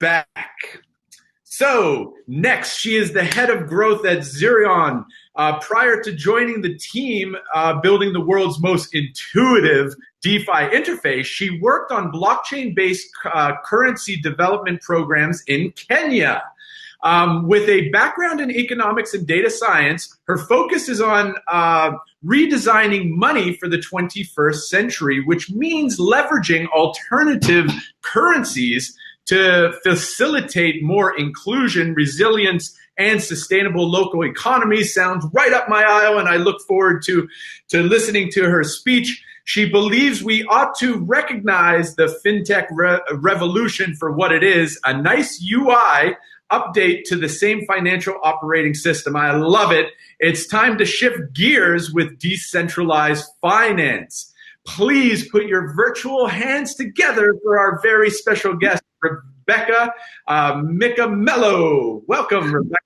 Back. So next, she is the head of growth at Zerion. Prior to joining the team, building the world's most intuitive DeFi interface, she worked on blockchain-based currency development programs in Kenya. With a background in economics and data science, her focus is on redesigning money for the 21st century, which means leveraging alternative currencies to facilitate more inclusion, resilience, and sustainable local economies. Sounds right up my aisle, and I look forward to listening to her speech. She believes we ought to recognize the FinTech revolution for what it is, a nice UI update to the same financial operating system. I love it. It's time to shift gears with decentralized finance. Please put your virtual hands together for our very special guest, Rebecca Mqamelo. Welcome, Rebecca.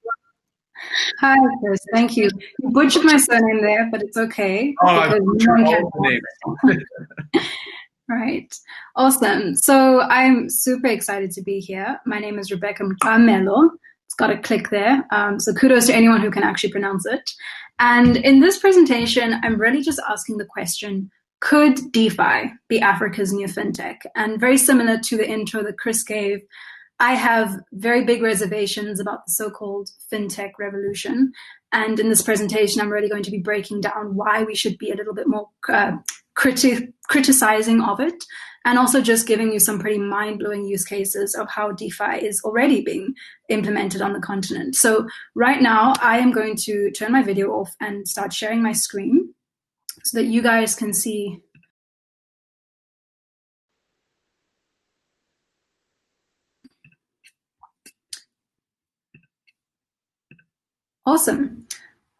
Hi, Chris. Thank you. You butchered my surname there, but it's okay. Oh, I butchered all the names. Right. Awesome. So I'm super excited to be here. My name is Rebecca Mqamelo. It's got a click there. So kudos to anyone who can actually pronounce it. And in this presentation, I'm really just asking the question, could DeFi be Africa's new fintech? And very similar to the intro that Chris gave, I have very big reservations about the so-called fintech revolution. And in this presentation, I'm really going to be breaking down why we should be a little bit more criticizing of it, and also just giving you some pretty mind-blowing use cases of how DeFi is already being implemented on the continent. So right now, I am going to turn my video off and start sharing my screen so that you guys can see. Awesome.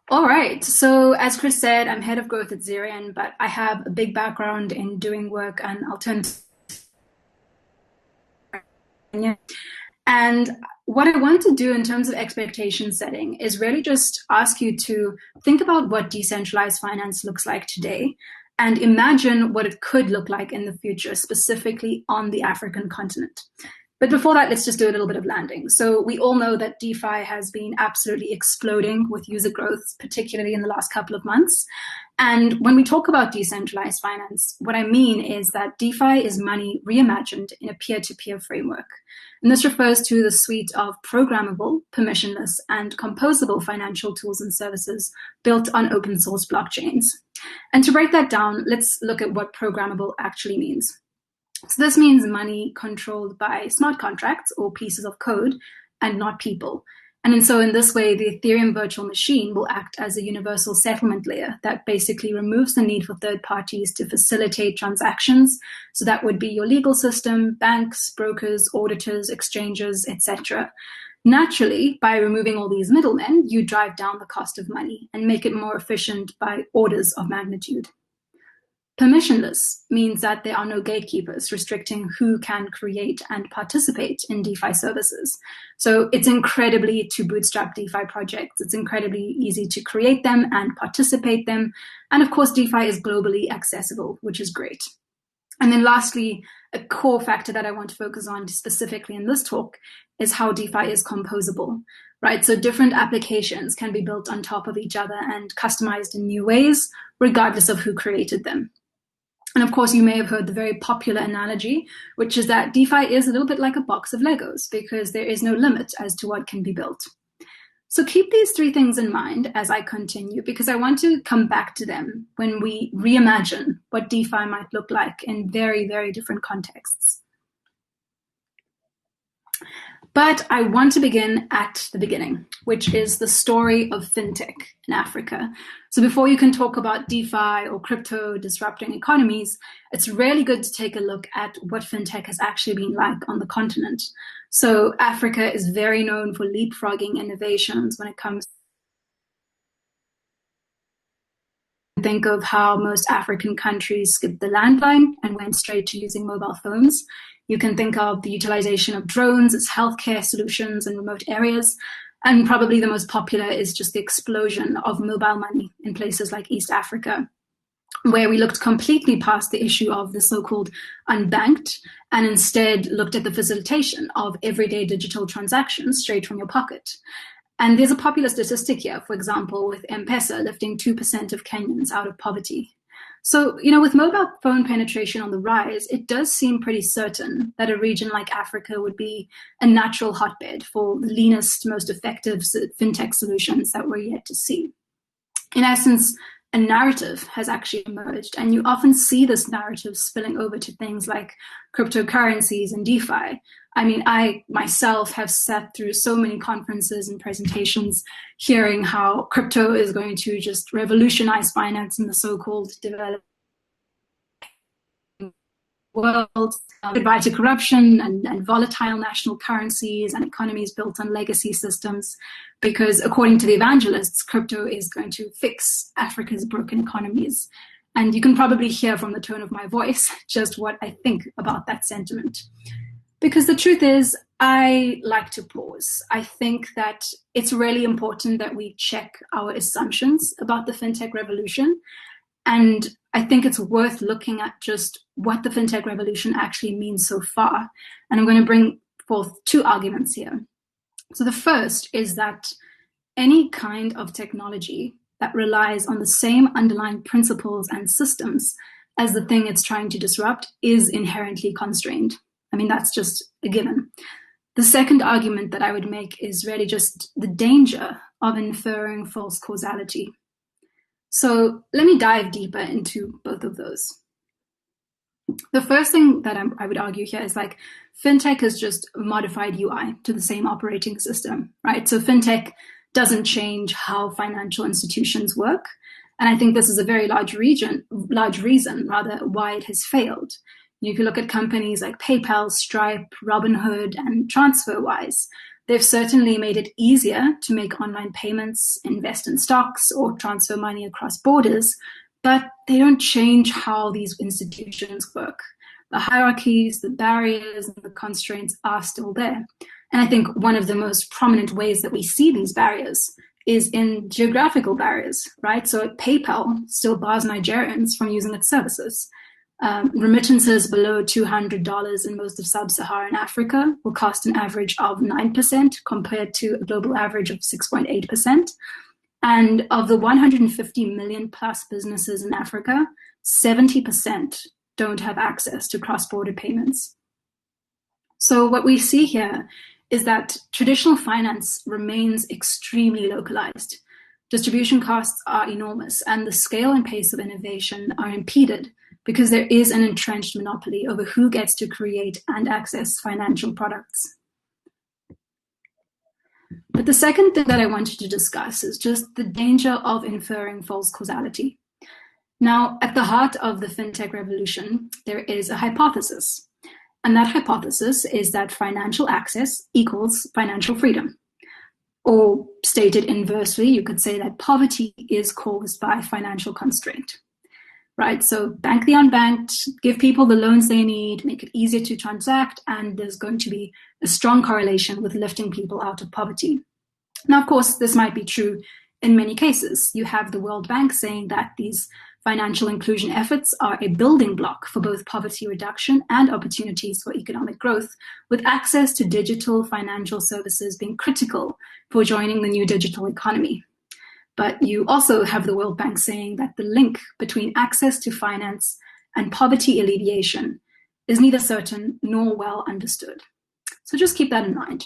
All right. So as Chris said, I'm head of growth at Zerion, but I have a big background in doing work on alternative. And what I want to do in terms of expectation setting is really just ask you to think about what decentralized finance looks like today and imagine what it could look like in the future, specifically on the African continent. But before that, let's just do a little bit of landing. So we all know that DeFi has been absolutely exploding with user growth, particularly in the last couple of months. And when we talk about decentralized finance, what I mean is that DeFi is money reimagined in a peer-to-peer framework. And this refers to the suite of programmable, permissionless, and composable financial tools and services built on open source blockchains. And to break that down, let's look at what programmable actually means. So this means money controlled by smart contracts or pieces of code and not people. And so in this way, the Ethereum virtual machine will act as a universal settlement layer that basically removes the need for third parties to facilitate transactions. So that would be your legal system, banks, brokers, auditors, exchanges, etc. Naturally, by removing all these middlemen, you drive down the cost of money and make it more efficient by orders of magnitude. Permissionless means that there are no gatekeepers restricting who can create and participate in DeFi services. So it's incredibly to bootstrap DeFi projects. It's incredibly easy to create them and participate them. And of course, DeFi is globally accessible, which is great. And then lastly, a core factor that I want to focus on specifically in this talk is how DeFi is composable, right? So different applications can be built on top of each other and customized in new ways, regardless of who created them. And of course, you may have heard the very popular analogy, which is that DeFi is a little bit like a box of Legos because there is no limit as to what can be built. So keep these three things in mind as I continue, because I want to come back to them when we reimagine what DeFi might look like in very, very different contexts. But I want to begin at the beginning, which is the story of FinTech in Africa. So before you can talk about DeFi or crypto disrupting economies, it's really good to take a look at what FinTech has actually been like on the continent. So Africa is very known for leapfrogging innovations when it comes. Think of how most African countries skipped the landline and went straight to using mobile phones. You can think of the utilization of drones as healthcare solutions in remote areas. And probably the most popular is just the explosion of mobile money in places like East Africa. where we looked completely past the issue of the so-called unbanked and instead looked at the facilitation of everyday digital transactions straight from your pocket. And there's a popular statistic here, for example, with M-Pesa lifting 2% of Kenyans out of poverty. So, with mobile phone penetration on the rise, it does seem pretty certain that a region like Africa would be a natural hotbed for the leanest, most effective fintech solutions that we're yet to see. In essence, a narrative has actually emerged, and you often see this narrative spilling over to things like cryptocurrencies and DeFi. I mean, I myself have sat through so many conferences and presentations hearing how crypto is going to just revolutionize finance in the so-called developed world, goodbye to corruption and volatile national currencies and economies built on legacy systems, because according to the evangelists, crypto is going to fix Africa's broken economies. And you can probably hear from the tone of my voice just what I think about that sentiment. Because the truth is, I like to pause. I think that it's really important that we check our assumptions about the fintech revolution. And I think it's worth looking at just what the fintech revolution actually means so far. And I'm going to bring forth two arguments here. So the first is that any kind of technology that relies on the same underlying principles and systems as the thing it's trying to disrupt is inherently constrained. I mean, that's just a given. The second argument that I would make is really just the danger of inferring false causality. So let me dive deeper into both of those. The first thing that I would argue here is like fintech is just a modified UI to the same operating system, right? So fintech doesn't change how financial institutions work. And I think this is a very large reason why it has failed. If you look at companies like PayPal, Stripe, Robinhood, and TransferWise, they've certainly made it easier to make online payments, invest in stocks, or transfer money across borders, but they don't change how these institutions work. The hierarchies, the barriers, and the constraints are still there. And I think one of the most prominent ways that we see these barriers is in geographical barriers, right? So PayPal still bars Nigerians from using its services. Remittances below $200 in most of sub-Saharan Africa will cost an average of 9% compared to a global average of 6.8%. And of the 150 million plus businesses in Africa, 70% don't have access to cross-border payments. So what we see here is that traditional finance remains extremely localized. Distribution costs are enormous, and the scale and pace of innovation are impeded because there is an entrenched monopoly over who gets to create and access financial products. But the second thing that I wanted to discuss is just the danger of inferring false causality. Now, at the heart of the fintech revolution, there is a hypothesis. And that hypothesis is that financial access equals financial freedom. Or stated inversely, you could say that poverty is caused by financial constraint. Right, so bank the unbanked, give people the loans they need, make it easier to transact, and there's going to be a strong correlation with lifting people out of poverty. Now, of course, this might be true in many cases. You have the World Bank saying that these financial inclusion efforts are a building block for both poverty reduction and opportunities for economic growth, with access to digital financial services being critical for joining the new digital economy. But you also have the World Bank saying that the link between access to finance and poverty alleviation is neither certain nor well understood. So just keep that in mind.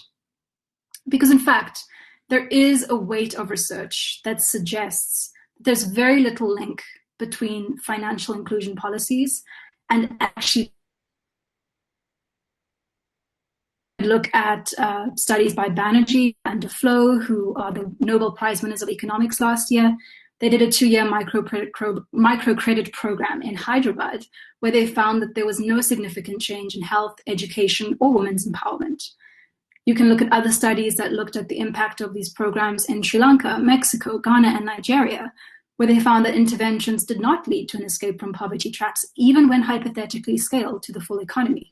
Because in fact, there is a weight of research that suggests there's very little link between financial inclusion policies and actually look at studies by Banerjee and DeFlo, who are the Nobel Prize winners of economics last year. They did a 2-year microcredit program in Hyderabad, where they found that there was no significant change in health, education, or women's empowerment. You can look at other studies that looked at the impact of these programs in Sri Lanka, Mexico, Ghana, and Nigeria, where they found that interventions did not lead to an escape from poverty traps, even when hypothetically scaled to the full economy.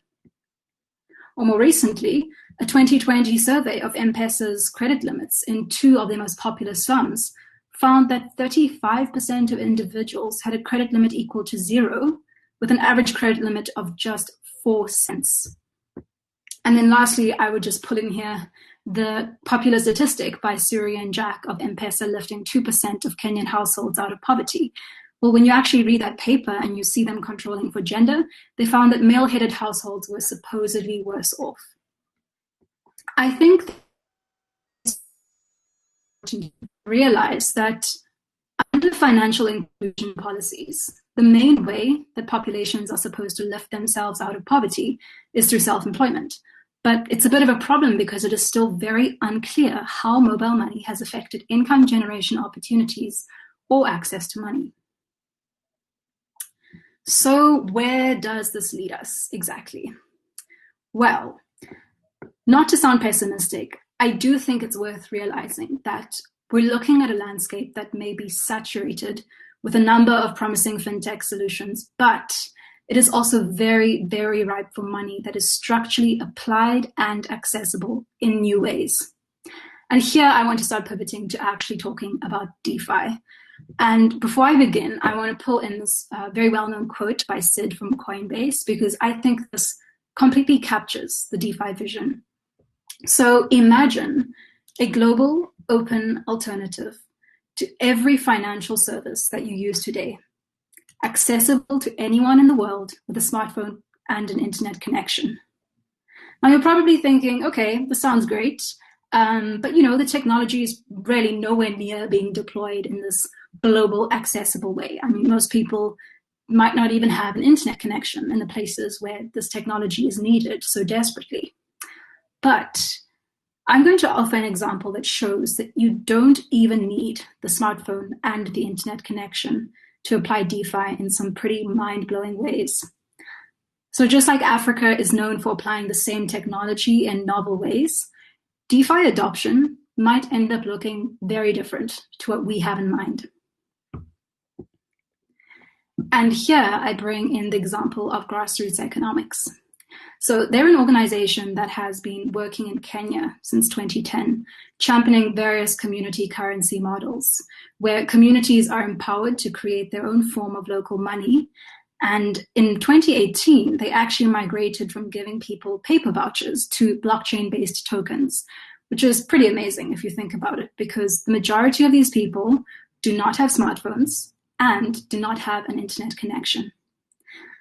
Or more recently, a 2020 survey of M-Pesa's credit limits in 2 of their most popular slums found that 35% of individuals had a credit limit equal to 0, with an average credit limit of just 4 cents. And then lastly, I would just put in here the popular statistic by Suri and Jack of M-Pesa lifting 2% of Kenyan households out of poverty. Well, when you actually read that paper and you see them controlling for gender, they found that male-headed households were supposedly worse off. I think to realize that under financial inclusion policies, the main way that populations are supposed to lift themselves out of poverty is through self-employment. But it's a bit of a problem because it is still very unclear how mobile money has affected income generation opportunities or access to money. So where does this lead us exactly? Well, not to sound pessimistic, I do think it's worth realizing that we're looking at a landscape that may be saturated with a number of promising fintech solutions, but it is also very, very ripe for money that is structurally applied and accessible in new ways. And here I want to start pivoting to actually talking about DeFi. And before I begin, I want to pull in this very well-known quote by Sid from Coinbase, because I think this completely captures the DeFi vision. So imagine a global, open alternative to every financial service that you use today, accessible to anyone in the world with a smartphone and an internet connection. Now you're probably thinking, okay, this sounds great, but the technology is really nowhere near being deployed in this global, accessible way. I mean, most people might not even have an internet connection in the places where this technology is needed so desperately. But I'm going to offer an example that shows that you don't even need the smartphone and the internet connection to apply DeFi in some pretty mind-blowing ways. So just like Africa is known for applying the same technology in novel ways, DeFi adoption might end up looking very different to what we have in mind. And here I bring in the example of grassroots economics. So they're an organization that has been working in Kenya since 2010, championing various community currency models, where communities are empowered to create their own form of local money. And in 2018, they actually migrated from giving people paper vouchers to blockchain-based tokens, which is pretty amazing if you think about it, because the majority of these people do not have smartphones and do not have an internet connection.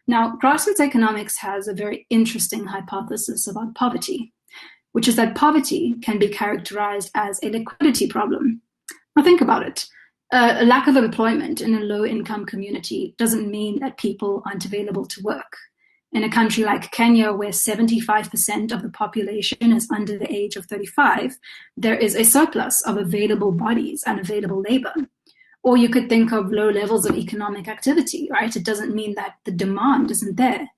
Now, grassroots economics has a very interesting hypothesis about poverty, which is that poverty can be characterized as a liquidity problem. Now think about it. A lack of employment in a low-income community doesn't mean that people aren't available to work. In a country like Kenya, where 75% of the population is under the age of 35, there is a surplus of available bodies and available labor. Or you could think of low levels of economic activity, right? It doesn't mean that the demand isn't there.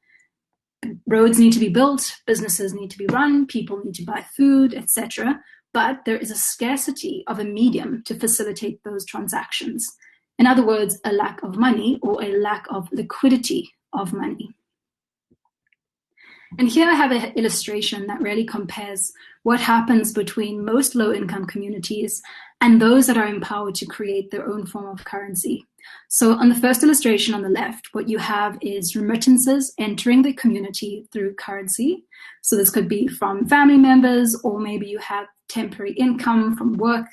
Roads need to be built, businesses need to be run, people need to buy food, etc. But there is a scarcity of a medium to facilitate those transactions. In other words, a lack of money or a lack of liquidity of money. And here I have an illustration that really compares what happens between most low-income communities and those that are empowered to create their own form of currency. So on the first illustration on the left, what you have is remittances entering the community through currency. So this could be from family members, or maybe you have temporary income from work,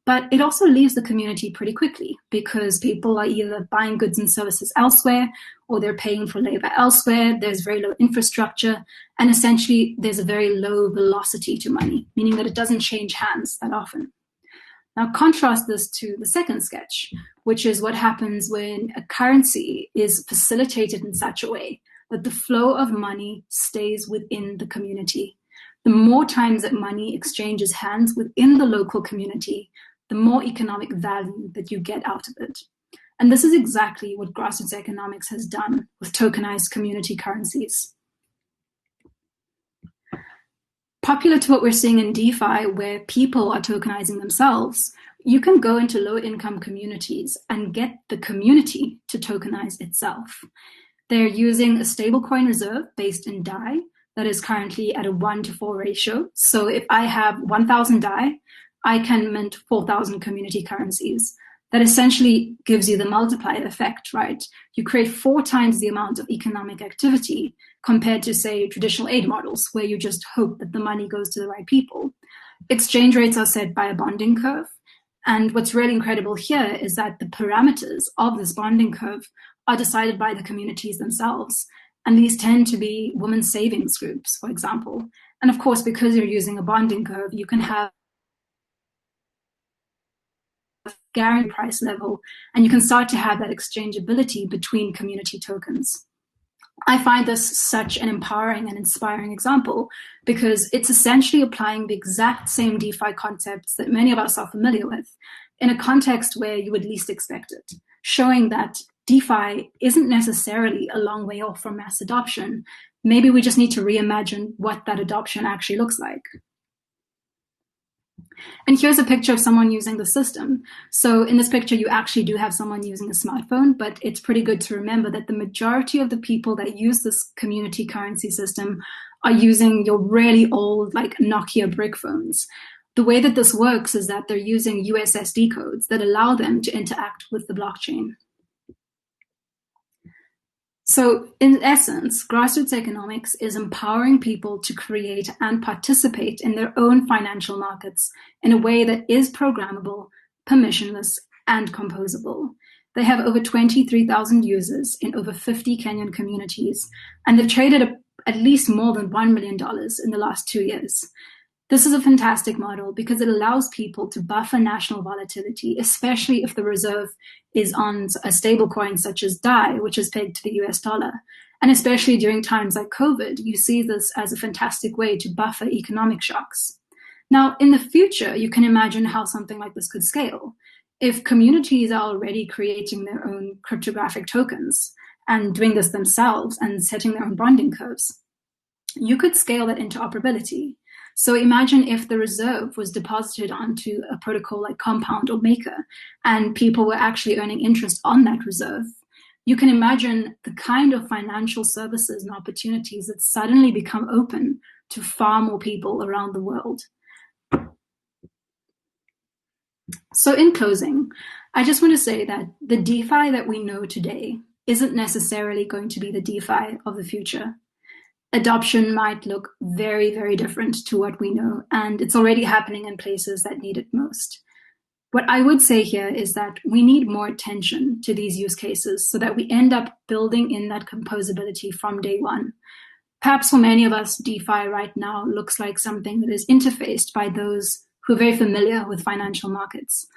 but it also leaves the community pretty quickly because people are either buying goods and services elsewhere or they're paying for labor elsewhere. There's very low infrastructure, and essentially there's a very low velocity to money, meaning that it doesn't change hands that often. Now contrast this to the second sketch, which is what happens when a currency is facilitated in such a way that the flow of money stays within the community. The more times that money exchanges hands within the local community, the more economic value that you get out of it. And this is exactly what grassroots economics has done with tokenized community currencies. Popular to what we're seeing in DeFi, where people are tokenizing themselves, you can go into low-income communities and get the community to tokenize itself. They're using a stablecoin reserve based in DAI that is currently at a 1-to-4 ratio. So if I have 1,000 DAI, I can mint 4,000 community currencies. that essentially gives you the multiplier effect, right? You create 4 times the amount of economic activity compared to, say, traditional aid models, where you just hope that the money goes to the right people. Exchange rates are set by a bonding curve. And what's really incredible here is that the parameters of this bonding curve are decided by the communities themselves. And these tend to be women's savings groups, for example. And of course, because you're using a bonding curve, you can have guaranteed price level, and you can start to have that exchangeability between community tokens. I find this such an empowering and inspiring example because it's essentially applying the exact same DeFi concepts that many of us are familiar with in a context where you would least expect it, showing that DeFi isn't necessarily a long way off from mass adoption. Maybe we just need to reimagine what that adoption actually looks like. And here's a picture of someone using the system. So in this picture, you actually do have someone using a smartphone, but it's pretty good to remember that the majority of the people that use this community currency system are using your really old, like Nokia brick phones. The way that this works is that they're using USSD codes that allow them to interact with the blockchain. So in essence, grassroots economics is empowering people to create and participate in their own financial markets in a way that is programmable, permissionless, and composable. They have over 23,000 users in over 50 Kenyan communities, and they've traded at least more than $1 million in the last 2 years. This is a fantastic model because it allows people to buffer national volatility, especially if the reserve is on a stablecoin such as DAI, which is pegged to the US dollar. And especially during times like COVID, you see this as a fantastic way to buffer economic shocks. Now, in the future, you can imagine how something like this could scale. If communities are already creating their own cryptographic tokens and doing this themselves and setting their own bonding curves, you could scale that interoperability. So imagine if the reserve was deposited onto a protocol like Compound or Maker, and people were actually earning interest on that reserve. You can imagine the kind of financial services and opportunities that suddenly become open to far more people around the world. So in closing, I just want to say that the DeFi that we know today isn't necessarily going to be the DeFi of the future. Adoption might look very, very different to what we know, and it's already happening in places that need it most. What I would say here is that we need more attention to these use cases so that we end up building in that composability from day one. Perhaps for many of us, DeFi right now looks like something that is interfaced by those who are very familiar with financial markets.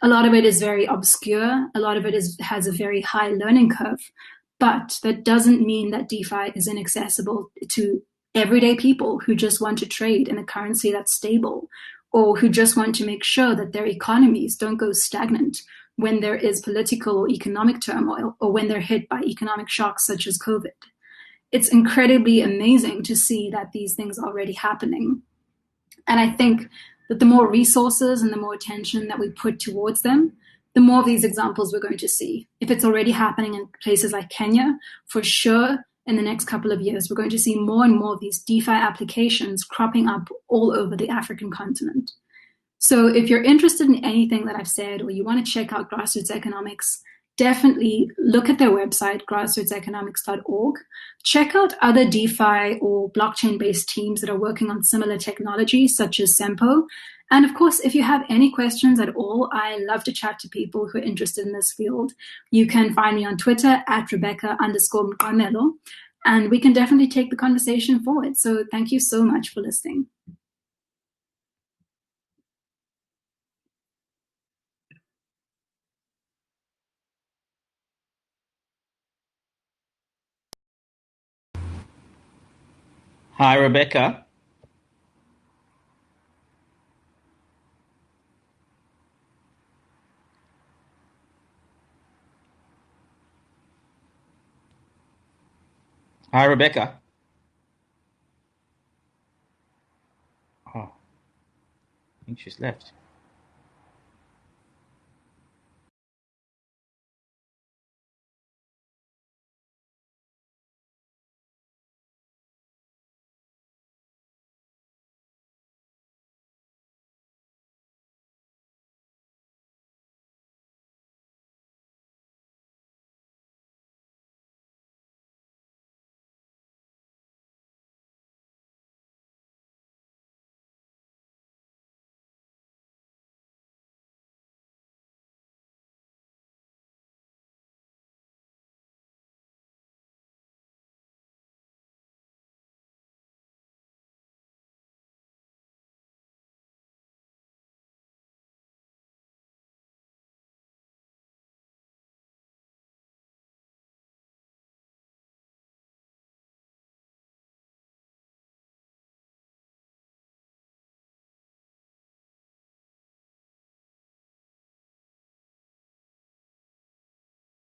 A lot of it is very obscure, a lot of it has a very high learning curve, but that doesn't mean that DeFi is inaccessible to everyday people who just want to trade in a currency that's stable, or who just want to make sure that their economies don't go stagnant when there is political or economic turmoil, or when they're hit by economic shocks such as COVID. It's incredibly amazing to see that these things are already happening. And I think that the more resources and the more attention that we put towards them, the more of these examples we're going to see. If it's already happening in places like Kenya, for sure, in the next couple of years, we're going to see more and more of these DeFi applications cropping up all over the African continent. So if you're interested in anything that I've said, or you want to check out grassroots economics, definitely look at their website, grassrootseconomics.org. Check out other DeFi or blockchain-based teams that are working on similar technology, such as Sempo. And of course, if you have any questions at all, I love to chat to people who are interested in this field. You can find me on Twitter at Rebecca_Mqamelo, and we can definitely take the conversation forward. So thank you so much for listening. Hi, Rebecca. Hi, Rebecca. Oh, I think she's left.